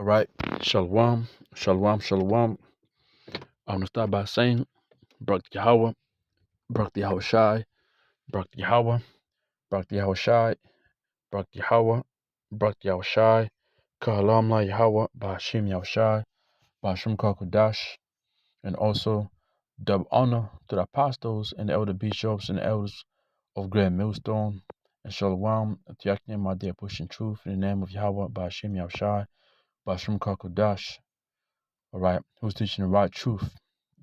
All right. Shalom, shalom, shalom. I want to start by saying, Barak Yahawah, Barak Yahawashi, Barak Yahawah, Barak Yahawashi, Barak Yahawah, Barak Yahawashi, Kahalam La Yahawah, Bahashim Yahawashi, Bahashim Kakodash, and also dub honor to the apostles and the elder bishops and the elders of Grand Millstone, and shalom to Yakin, my dear pushing truth in the name of Yahweh, Bahashim Yahawashi, Bahashim Kakodash. All right, who's teaching the right truth?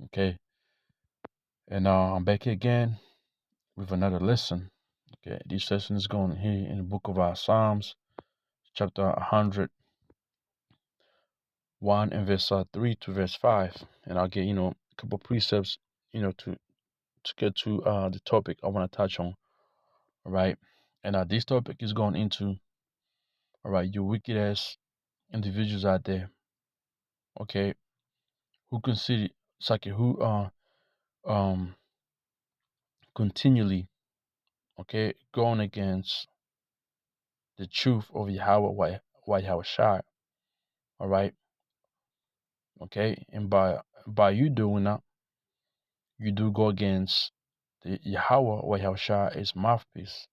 Okay, and I'm back here again with another lesson. Okay, this lesson is going here in the book of our Psalms, chapter 101 and verse 3 to verse 5, and I'll get a couple precepts to get to the topic I want to touch on. All right, and this topic is going into you wicked ass individuals out there. Okay, who consider who um continually going against the truth of Yahawah, Yahawashi. All right, okay, and by you doing that, you do go against the Yahawah, Yahawashi is mouthpiece,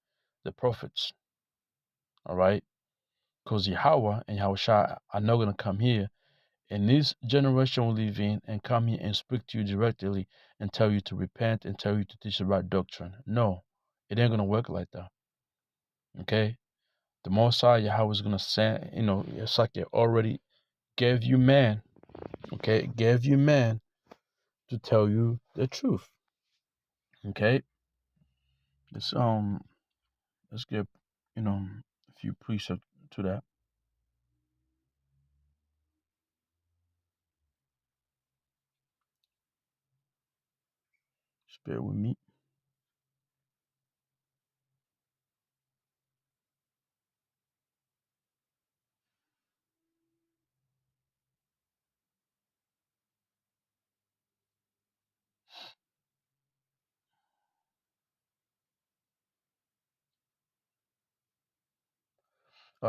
the prophets. All right, because Yahawah and Yahawashi are not gonna come here in this generation we live in and come here and speak to you directly and tell you to repent and tell you to teach the right doctrine. No, it ain't gonna work like that. Okay, the Most High Yahweh is gonna send. It's like it already gave you man. Okay, gave you man to tell you the truth. Okay, let's get a few precepts to that. Just bear with me.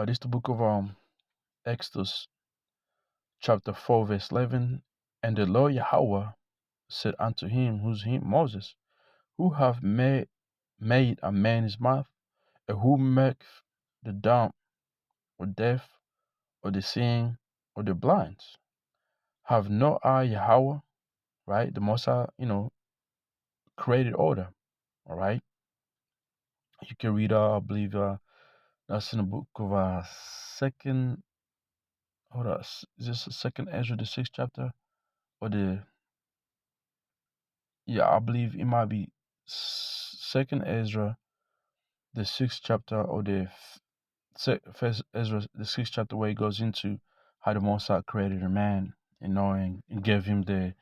This is the book of Exodus, chapter 4, verse 11. And the Lord Yahweh said unto him, who's him? Moses, who have made a man's mouth, and who maketh the dumb or deaf or the seeing or the blind? Have not I Yahweh, right? The Most High, created order, all right? You can read, I believe, that's in the book of second. Hold on, is this the second Ezra, the 6th chapter, or I believe it might be second Ezra, the 6th chapter, or first Ezra, the 6th chapter, where it goes into how the Most High created a man, and gave him the,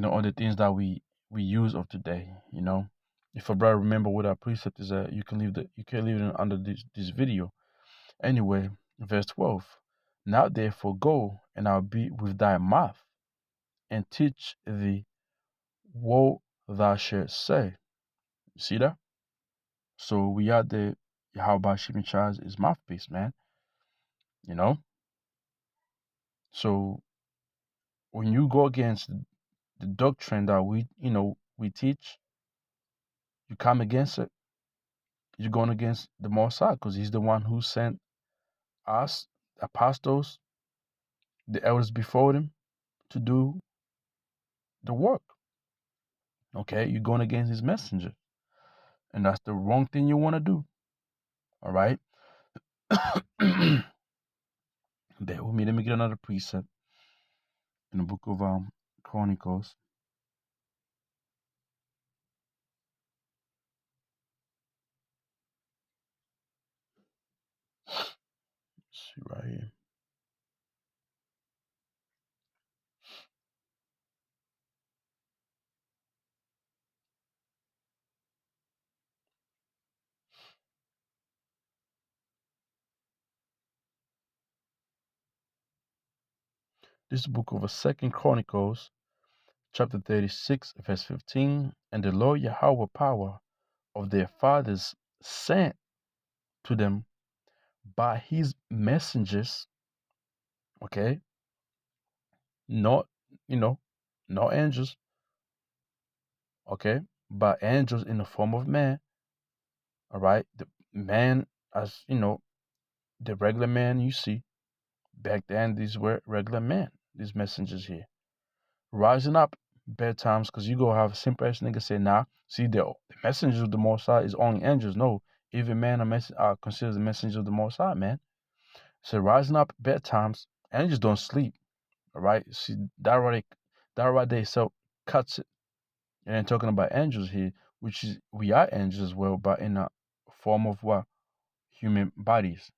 all the things that we use of today. If a brother remember what our precept is, you can leave it under this video. Anyway, verse 12. Now therefore go, and I'll be with thy mouth, and teach thee what thou shalt say. You see that? So we are the Yahweh Shimon Chaz is mouthpiece, man. So when you go against the doctrine that we teach, you come against it. You're going against the Most High, because He's the one who sent us, apostles, the elders before them, to do the work. Okay, you're going against His messenger, and that's the wrong thing you want to do. All right. Bear with me. Let me get another precept in the book of Chronicles. Let's see right here. This book of Second Chronicles, chapter 36, verse 15. And the Lord Yahweh power of their fathers sent to them by his messengers, Okay, not you know, no angels. Okay, but angels in the form of man. All right, the man, as you know, the regular man you see back then. These were regular men. These messengers here rising up bedtimes, because you go have a simple ass nigga say, nah, see the messengers of the Most High is only angels. No, even man are considered the messengers of the Most High, man. So rising up bedtimes, angels don't sleep. All right, see that right there so cuts it. And then talking about angels here, which is we are angels as well, but in a form of what? Human bodies.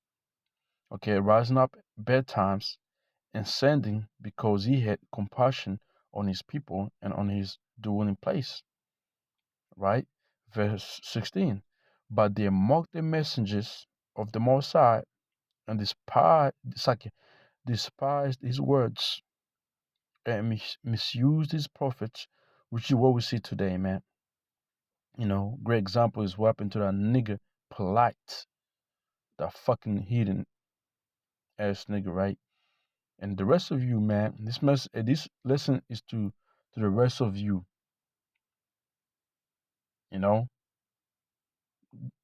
Okay, rising up bedtimes and sending because he had compassion on his people and on his dwelling place. Right? Verse 16. But they mocked the messengers of the Most High and despised his words and misused his prophets, which is what we see today, man. You know, great example is what happened to that nigga polite, that fucking hidden ass nigga, right? And the rest of you, man, this lesson is to the rest of you, you know,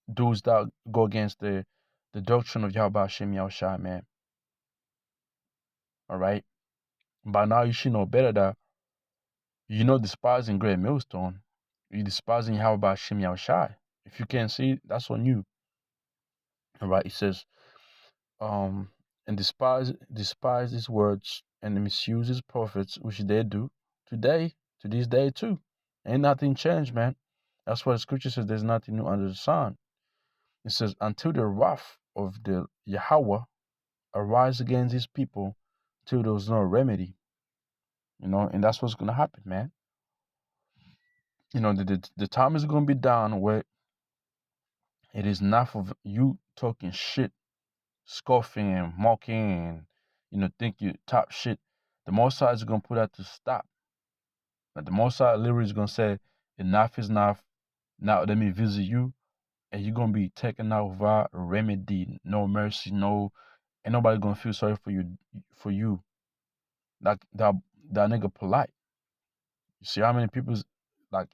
those that go against the doctrine of Yahawashi, man. All right. By now you should know better that you're not despising Great Millstone. You're despising Yahawashi. If you can't see, that's on you. All right. It says, um, and despise his words and misuse his prophets, which they do today, to this day too. Ain't nothing changed, man. That's why the scripture says there's nothing new under the sun. It says, until the wrath of the Yahawah arise against his people, till there's no remedy. You know, and that's what's gonna happen, man. You know, the time is gonna be down where it is enough of you talking shit, scoffing and mocking and think you top shit. The Most High is gonna put that to stop. Like the Most High literally is gonna say, enough is enough. Now let me visit you, and you're gonna be taken out without remedy, no mercy, no, ain't nobody gonna feel sorry for you. Like that nigga polite. You see how many people's like,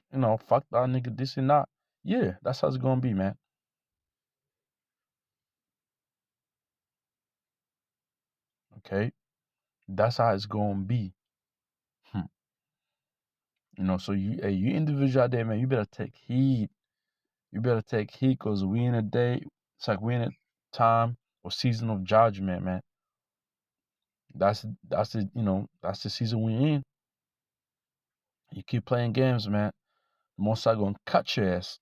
fuck that nigga, this and that. Yeah, that's how it's gonna be, man. Okay, that's how it's gonna be. Hmm. So you individual out there, man, you better take heed. You better take heed, cause we in a day. It's like we in a time or season of judgment, man. That's the season we in. You keep playing games, man. The Most High gonna cut your ass.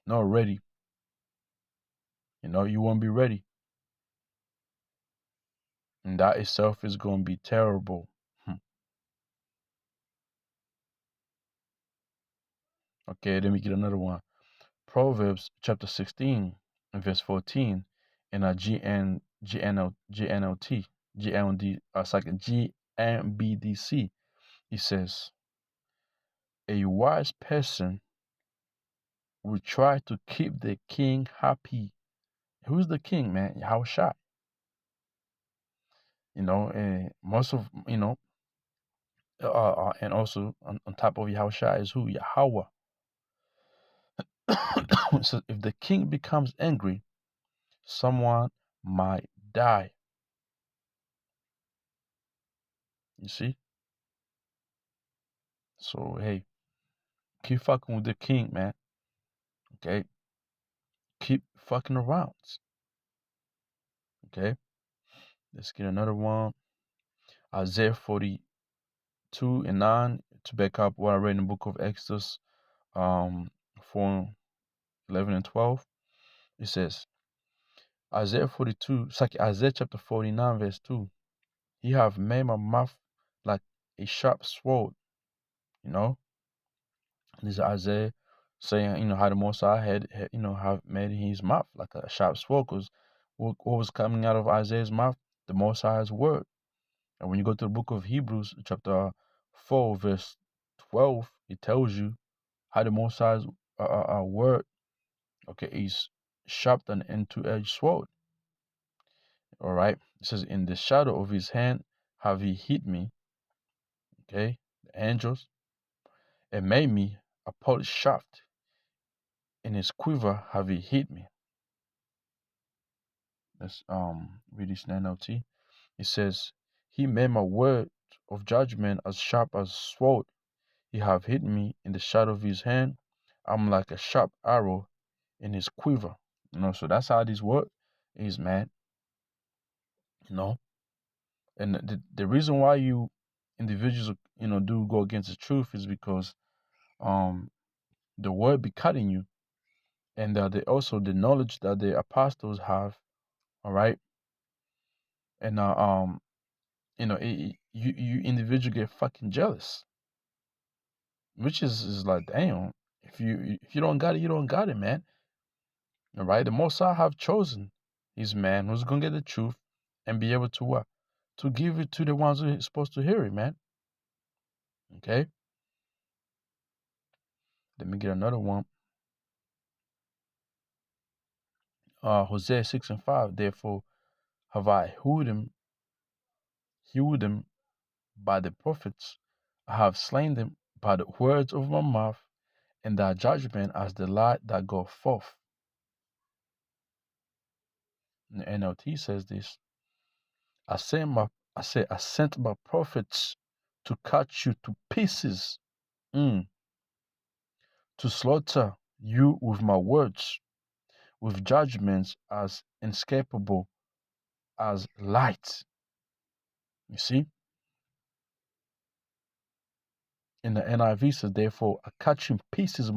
Not ready. You won't be ready, and that itself is gonna be terrible. Hmm. Okay, let me get another one. Proverbs chapter 16 and verse 14 in a it's like a GMBDC. He says, a wise person will try to keep the king happy. Who's the king, man? Yahawashi. Most of, and also on top of Yahawashi is who? Yahawah. So if the king becomes angry, someone might die. You see? So hey, keep fucking with the king, man. Okay? Keep fucking around. Okay? Let's get another one. Isaiah 42 and 9 to back up what I read in the book of Exodus 4, 11 and 12. It says, Isaiah 42, it's like Isaiah chapter 49, verse 2. He have made my mouth like a sharp sword, you know? This is Isaiah saying, how the Most High have made his mouth like a sharp sword, because what was coming out of Isaiah's mouth? The Most High's word. And when you go to the book of Hebrews, chapter 4, verse 12, it tells you how the Most High's word, okay, is sharp than an two-edged sword. All right. It says, in the shadow of his hand have he hid me. Okay. The angels, and made me a polished shaft. In his quiver have he hid me. Let's read this in NLT. It says, he made my word of judgment as sharp as sword. He have hid me in the shadow of his hand. I'm like a sharp arrow in his quiver. So that's how this word is, man. You know, and the reason why you individuals, do go against the truth is because um the word be cutting you, and also the knowledge that the apostles have. All right, and you individual get fucking jealous, which is like, damn, if you don't got it, you don't got it, man. All right, the Most High have chosen his man who's gonna get the truth and be able to what? To give it to the ones who are supposed to hear it, man. Okay, let me get another one. Hosea 6:5. Therefore have I hewed them by the prophets. I have slain them by the words of my mouth, and thy judgment as the light that goeth forth. And the NLT says this. I sent my prophets to cut you to pieces, to slaughter you with my words, with judgments as inescapable as light. You see? In the NIV says, therefore, I cut you in pieces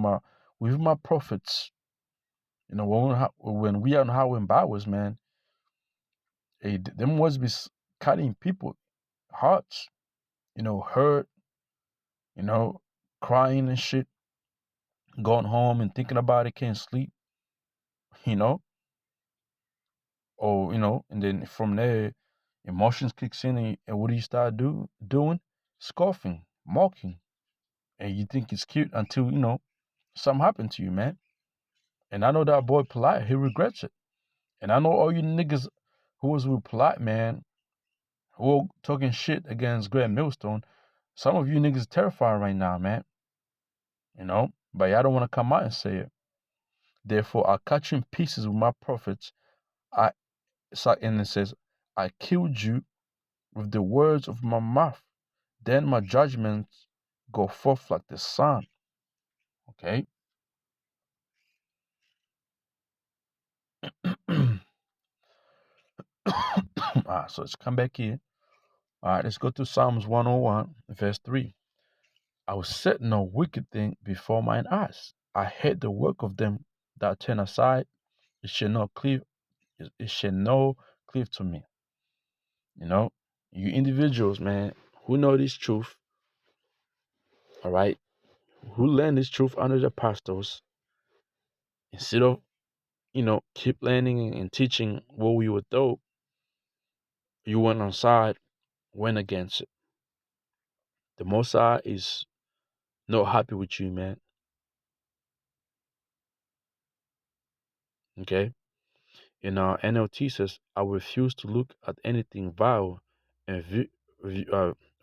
with my prophets. When we are on highway and byways, man, them words be cutting people hearts, hurt, crying and shit, going home and thinking about it, can't sleep, you know, and then from there, emotions kicks in, and what do you start doing? Scoffing, mocking, and you think it's cute until something happened to you, man. And I know that boy Polite, he regrets it. And I know all you niggas who was with Polite, man, who are talking shit against Grant Millstone. Some of you niggas terrified right now, man. But y'all don't want to come out and say it. Therefore, I cut you in pieces with my prophets. And it says, I killed you with the words of my mouth. Then my judgments go forth like the sun. Okay. So let's come back here. All right, let's go to Psalms 101, verse 3. I will set no wicked thing before mine eyes. I hate the work of them that turn aside. It shall not cleave. It shall no cleave to me. You individuals, man, who know this truth, all right, who learn this truth under the apostles, instead of, keep learning and teaching what we were told, you went on side, went against it. The Most High is not happy with you, man. Okay? In our NLT says, I refuse to look at anything vile and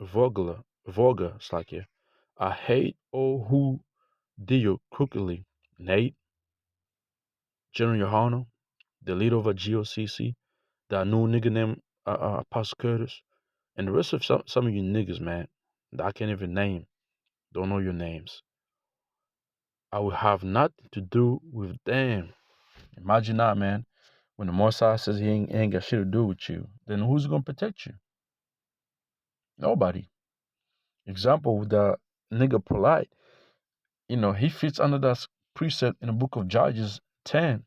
vulgar, it's like it. I hate all who deal crookedly. Nate, General Yohana, the leader of a GOCC, that new nigga named Apostle Curtis, and the rest of some of you niggas, man, that I can't even name, don't know your names. I will have nothing to do with them. Imagine that, man. When the Mosai says he ain't got shit to do with you, then who's gonna protect you? Nobody. Example with the nigga Polite, he fits under that precept in the book of Judges 10.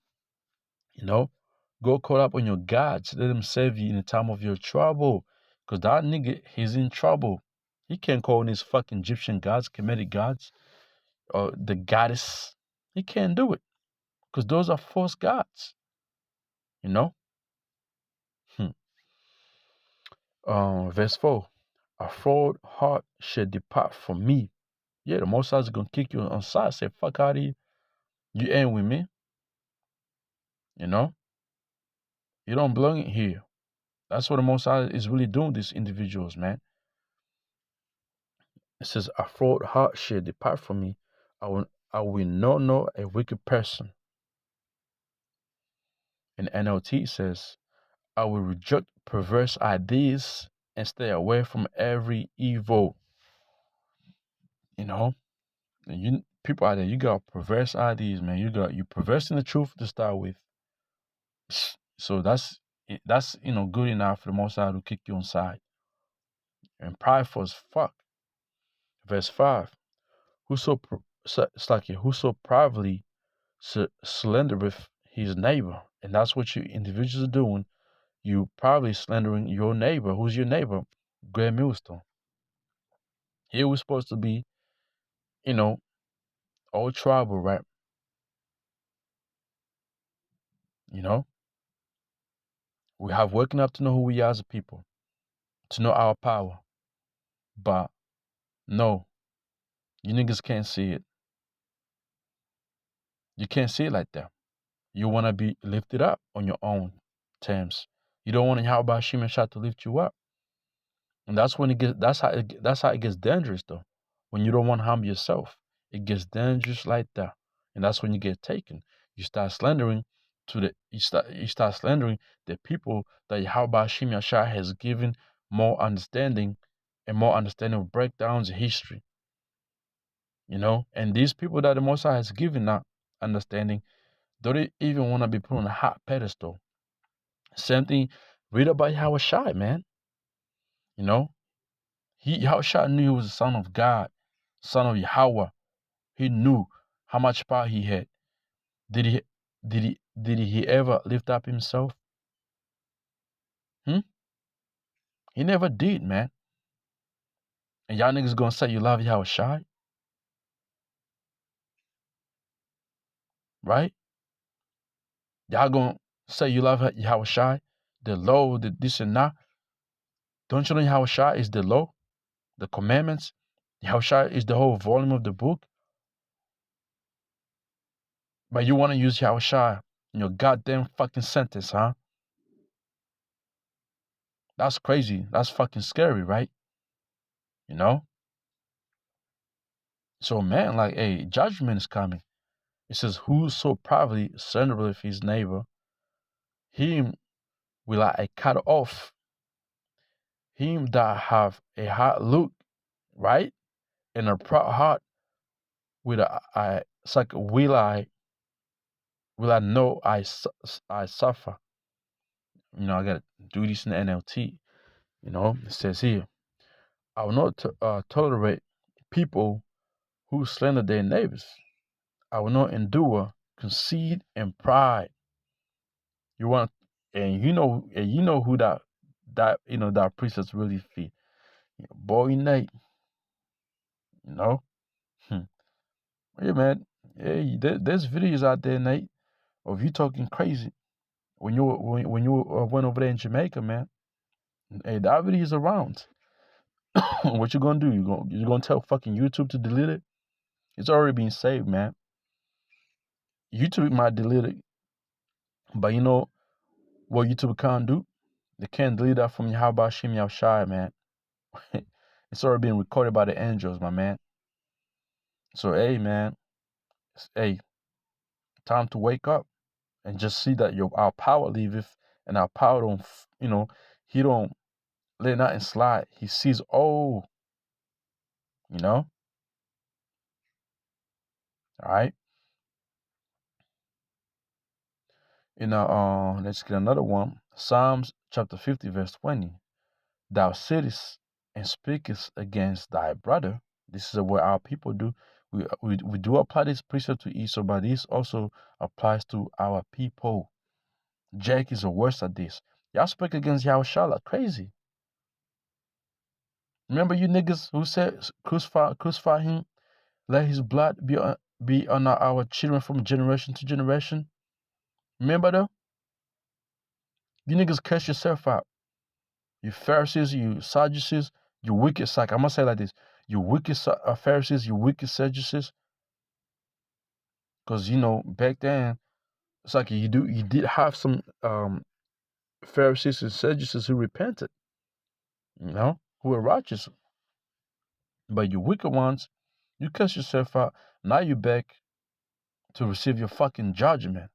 Go call up on your gods, let them save you in the time of your trouble. Because that nigga, he's in trouble. He can't call on his fucking Egyptian gods, Kemetic gods, or the goddess. He can't do it. Because those are false gods. You know? Verse 4. A fraud heart shall depart from me. Yeah, the Most High is going to kick you on side. Say, fuck out of here. You ain't with me. You don't belong in here. That's what the Most High is really doing. These individuals, man. It says, "A fraud heart shall depart from me. I will not know a wicked person." And NLT says, "I will reject perverse ideas and stay away from every evil." You know, and you people out there, you got perverse ideas, man. You perversing the truth to start with. So that's good enough for the Most High to kick you inside. And prideful as fuck. Verse 5. It's like whoso privately slandereth his neighbor. And that's what you individuals are doing. You probably slandering your neighbor. Who's your neighbor? Grand Millstone. Here we're supposed to be, you know, all tribal, right? You know, we have waking up to know who we are as a people, to know our power. But no, you niggas can't see it. You can't see it like that. You want to be lifted up on your own terms. You don't want Yahawah Shimon Shah to lift you up. And that's when it gets that's how it gets dangerous though. When you don't want to harm yourself. It gets dangerous like that. And that's when you get taken. You start slandering you start slandering the people that Yahawah Shimon Shah has given more understanding and more understanding of breakdowns in history. And these people that the Most High has given that understanding don't even want to be put on a hot pedestal. Same thing, read about Yahawashi, man. You know, Yahawashi knew he was the son of God, son of Yahawah. He knew how much power he had. Did he did he ever lift up himself? Hmm? He never did, man. And y'all niggas gonna say you love Yahawashi, right? Y'all gonna say you love Yahawashi, the law, the this and that. Don't you know Yahawashi is the law, the commandments? Yahawashi is the whole volume of the book. But you want to use Yahawashi in your goddamn fucking sentence, huh? That's crazy. That's fucking scary, right? You know? So, man, like, hey, judgment is coming. It says, "Whoso privately slandereth his neighbor, him will I cut off. Him that have a hard look, right? And a proud heart, it's like, will I know I suffer." I got to do this in the NLT. It says here, "I will not tolerate people who slander their neighbors. I will not endure conceit and pride." You want, and you know who that precepts really fit. Boy Nate, you know. Hmm. Hey man, hey, there's videos out there, Nate, of you talking crazy when you went over there in Jamaica, man. Hey, that video is around. What you gonna do? You gonna tell fucking YouTube to delete it? It's already been saved, man. YouTube might delete it, but you know what YouTube can't do? They can't delete that from Yahawah Shem Yahushai, man. It's already been recorded by the angels, my man. So, hey, man, hey, time to wake up and just see that our power leaveth, and our power don't, he don't let nothing slide. He sees all, you know. All right. Let's get another one. Psalms chapter 50, verse 20. "Thou sittest and speakest against thy brother." This is what our people do. We do apply this precept to Esau, but this also applies to our people. Jack is the worst at this. Y'all speak against Yahushua crazy. Remember you niggas who said crucify him, let his blood be on our children from generation to generation? Remember though? You niggas curse yourself out. You Pharisees, you Sadducees, you wicked sack. I'm gonna say it like this: you wicked Pharisees, you wicked Sadducees. Because back then it's like you did have some Pharisees and Sadducees who repented, who were righteous. But you wicked ones, you cuss yourself out. Now you back to receive your fucking judgment.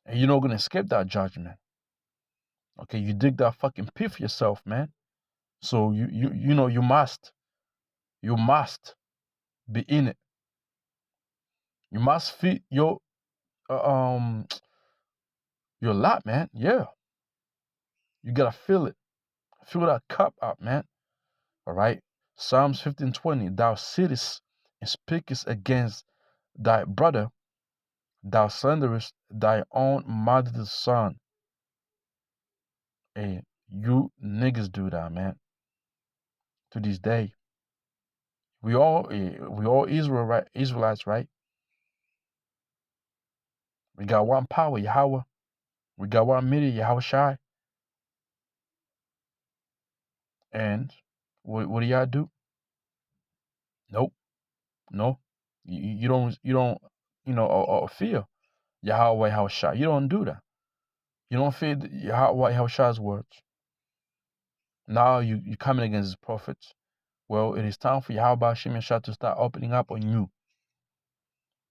And you're not gonna escape that judgment. Okay, you dig that fucking pit for yourself, man. So you must be in it. You must feed uh, um your lot, man. Yeah, you gotta feel it. Fill that cup up, man. All right. Psalms 15:20. Thou sittest and speakest against thy brother. Thou slanderest thy own mother's son. And you niggas do that, man. To this day, we all Israelites, right? We got one power, Yahawah. We got one media, Yahawashi. And what do y'all do? Nope, no. You don't fear Yahawah Yahawashi. You don't do that. You don't fear Yahawah Yahawashi's words. Now you coming against his prophets. Well, it is time for Yahweh Shem Yahshua to start opening up on you.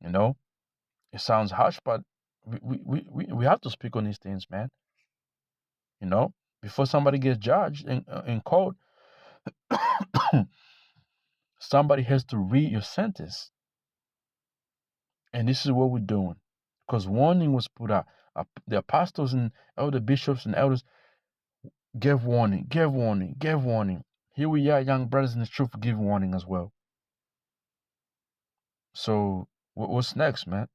You know, it sounds harsh, but we have to speak on these things, man. You know, before somebody gets judged in court, somebody has to read your sentence. And this is what we're doing. Because warning was put out. The apostles and elder bishops and elders gave warning, gave warning, gave warning. Here we are, young brothers in the truth, give warning as well. So what's next, man?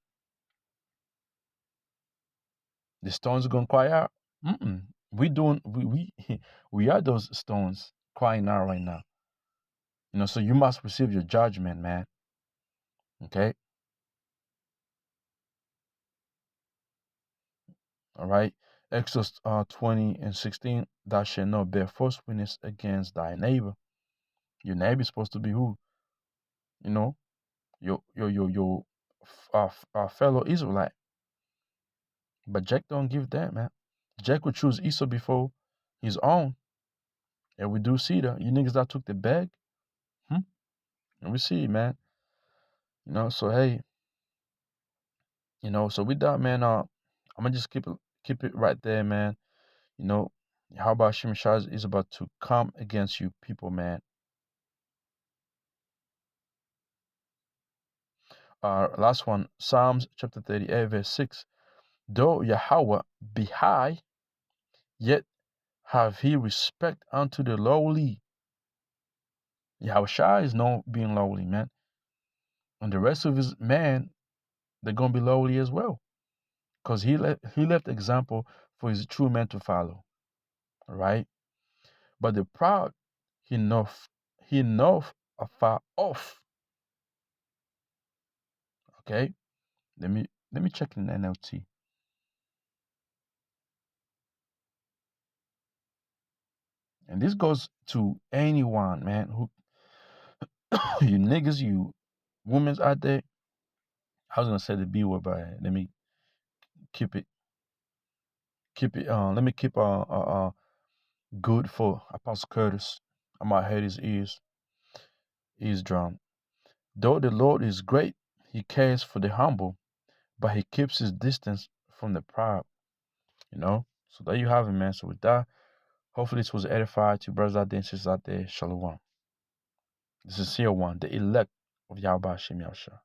The stones are gonna cry out. We doing we we are those stones crying out right now. So you must receive your judgment, man. Okay, all right. Exodus 20:16. Thou shalt not bear false witness against thy neighbor. Your neighbor is supposed to be who? You know, your fellow Israelite. But Jack don't give that, man. Jack would choose Esau before his own. And we do see that. You niggas that took the bag. And we see, man. So hey, so with that, man, I'm gonna just keep it right there, man. How about Shimshaz is about to come against you people, man. Last one, Psalms chapter 38, verse 6. Though Yahawah be high, yet have he respect unto the lowly. Yahawashi is known being lowly, man. And the rest of his man, they're gonna be lowly as well. Because he left example for his true men to follow. All right. But the proud, he knoweth afar off. Okay. Let me check in the NLT. And this goes to anyone, man, who you niggas, you women's out there. I was gonna say the B word, but let me keep it let me keep good for Apostle Curtis. I might hurt his eardrum. Though the Lord is great, he cares for the humble, but he keeps his distance from the proud. So there you have it, man. So with that, hopefully this was edified to brothers out there and sisters out there. Shalom. The sincere one, the elect of Yahweh Shem Yahshua.